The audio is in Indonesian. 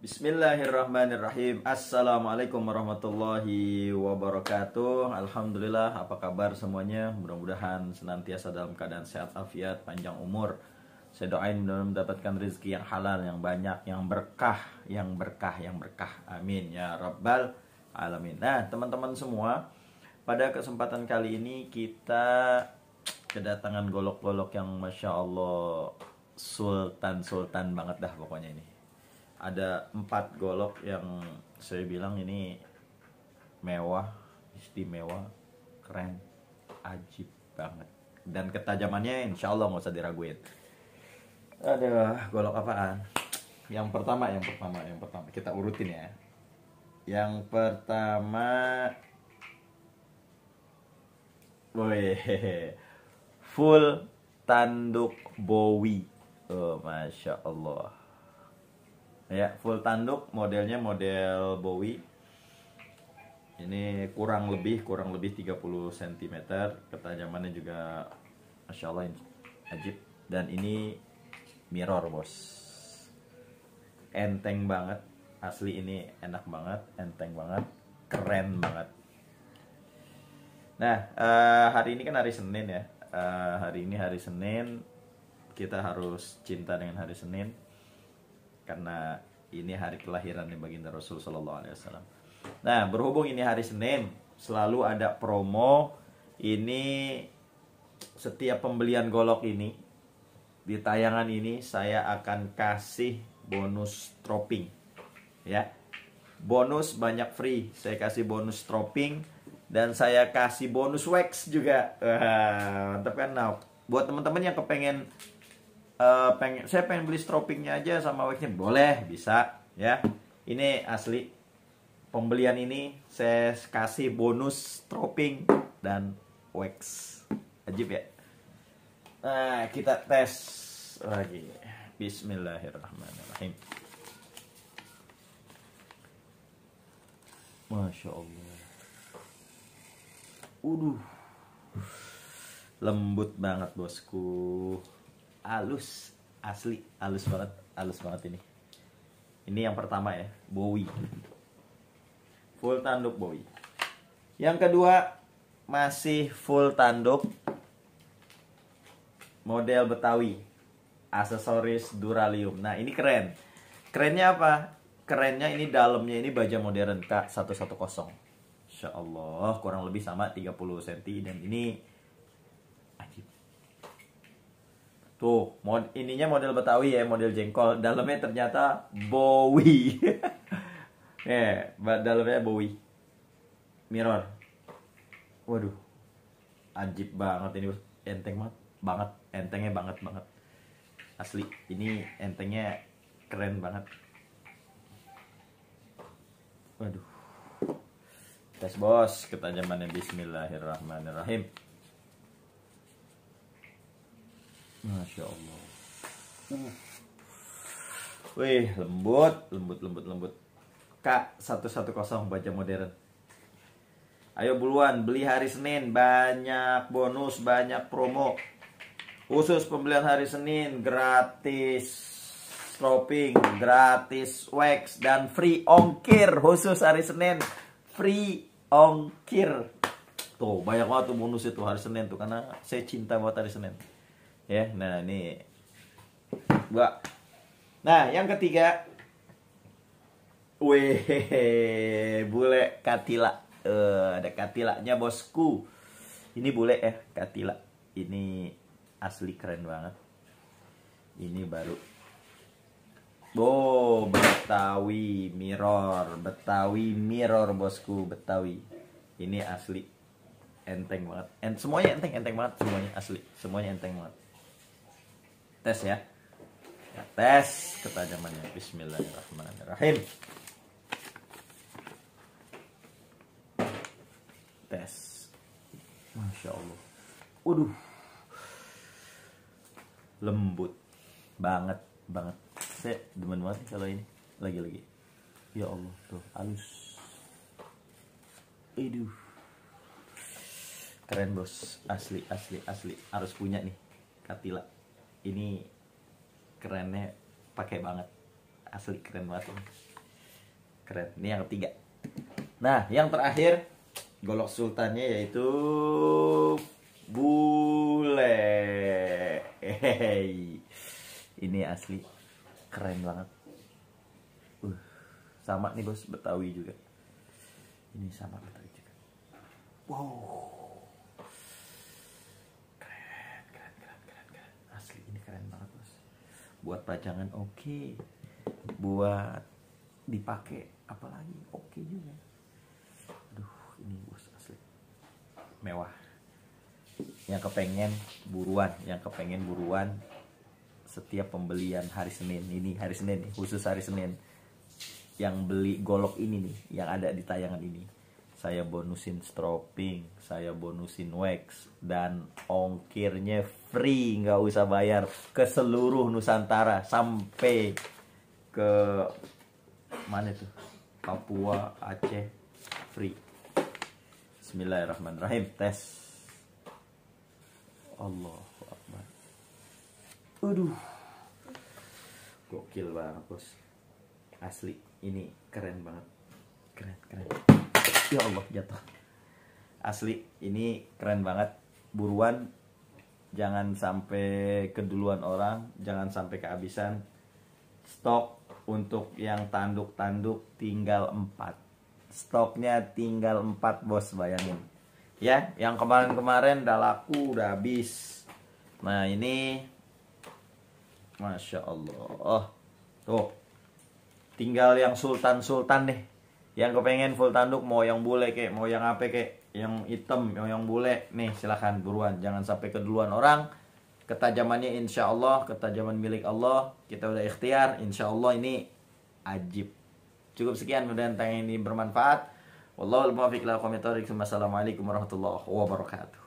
Bismillahirrahmanirrahim. Assalamualaikum warahmatullahi wabarakatuh. Alhamdulillah, apa kabar semuanya? Mudah-mudahan senantiasa dalam keadaan sehat afiat, panjang umur. Saya doain mudah-mudahan mendapatkan rezeki yang halal, yang banyak, yang berkah, yang berkah, yang berkah. Amin ya rabbal alamin. Nah, teman-teman semua, pada kesempatan kali ini kita kedatangan golok-golok yang masya Allah sultan banget dah pokoknya ini. Ada 4 golok yang saya bilang ini mewah, istimewa, keren, ajib banget. Dan ketajamannya insya Allah nggak usah diraguin. Ada golok apaan? Yang pertama kita urutin ya. Yang pertama, full tanduk Bowie. Oh, masya Allah. Ya, full tanduk, modelnya model Bowie. Ini kurang lebih 30 cm, ketajamannya juga masya Allah ajib. Dan ini mirror bos, enteng banget, asli ini enak banget, enteng banget, keren banget. Nah, hari ini kan hari Senin ya. Hari ini hari Senin, kita harus cinta dengan hari Senin karena ini hari kelahiran baginda Rasul Sallallahu Alaihi Wasallam. Nah, berhubung ini hari Senin, selalu ada promo. Ini setiap pembelian golok ini di tayangan ini saya akan kasih bonus stropping, ya. Bonus banyak free. Saya kasih bonus stropping dan saya kasih bonus wax juga. Mantap kan? Nah, buat teman-teman yang kepengen saya pengen beli stroppingnya aja sama waxnya, boleh, bisa ya. Ini asli, pembelian ini saya kasih bonus stropping dan wax, ajib ya. Nah, kita tes lagi. Bismillahirrahmanirrahim. Masya Allah. Lembut banget bosku. Halus, asli halus banget ini. Ini yang pertama ya, Bowie, full tanduk Bowie. Yang kedua masih full tanduk, model Betawi, aksesoris Duralium. Nah, ini keren. Kerennya apa? Kerennya ini dalamnya ini baja modern K110. Insya Allah kurang lebih sama 30 cm. Dan ini ajib. Tuh, ininya model Betawi ya, model jengkol. Dalamnya ternyata Bowie. Dalamnya Bowie. Mirror. Waduh, ajib banget ini, enteng banget, entengnya banget. Asli, ini entengnya keren banget. Waduh. Tes bos, ketajamannya. Bismillahirrahmanirrahim. Masya Allah. Wih, lembut. K110 baja modern. Ayo buruan beli hari Senin, banyak bonus, banyak promo. Khusus pembelian hari Senin, gratis stropping, gratis wax, dan free ongkir. Khusus hari Senin, free ongkir. Tuh, banyak banget tuh bonus itu hari Senin tuh, karena saya cinta buat hari Senin. Ya, nah ini gua. Nah, yang ketiga, bule Katila. Ada Katilanya bosku. Ini bule ya, Katila. Ini asli keren banget. Ini baru. Betawi mirror bosku, Betawi. Ini asli enteng banget. Semuanya enteng banget, semuanya asli, semuanya enteng banget. Tes ya. Tes ketajamannya. Bismillahirrahmanirrahim. Tes. Masya Allah. Waduh, lembut banget. Saya demen banget kalau ini. Lagi. Ya Allah, tuh halus. Aduh, keren bos, asli. Harus punya nih Katila. Ini kerennya pakai banget, asli keren banget ini. Keren. Ini yang ketiga. Nah, yang terakhir golok sultannya yaitu bule. Hehehe. Ini asli keren banget. Sama nih bos, Betawi juga. Ini sama Betawi juga. Wow. Keren. Asli ini keren banget bos. Buat pajangan oke. Buat dipakai apalagi oke juga. Aduh, ini bos asli mewah. Yang kepengen buruan. Setiap pembelian hari Senin ini, hari Senin nih, khusus hari Senin, yang beli golok ini nih, yang ada di tayangan ini, saya bonusin stropping, saya bonusin wax, dan ongkirnya free, nggak usah bayar, ke seluruh Nusantara sampai ke mana tuh, Papua, Aceh, free. Bismillahirrahmanirrahim. Tes. Allahu Akbar. Aduh, gokil banget bos, asli ini keren banget, keren. Ya Allah, jatuh. Asli ini keren banget. Buruan, jangan sampai keduluan orang, jangan sampai kehabisan. Stok untuk yang tanduk-tanduk tinggal 4. Stoknya tinggal 4 bos, bayangin. Ya, yang kemarin-kemarin udah laku, udah habis. Nah ini, Masya Allah. Tuh, tinggal yang sultan-sultan deh. Yang kepengen full tanduk, mau yang bule kek, mau yang apa kek, yang hitam, mau yang bule, nih silahkan buruan. Jangan sampai keduluan orang. Ketajamannya insya Allah, ketajaman milik Allah. Kita udah ikhtiar, insya Allah ini ajib. Cukup sekian, mudah-mudahan tayang ini bermanfaat. Wallahul muwaffiq ila aqwamit thoriq. Wassalamualaikum warahmatullahi wabarakatuh.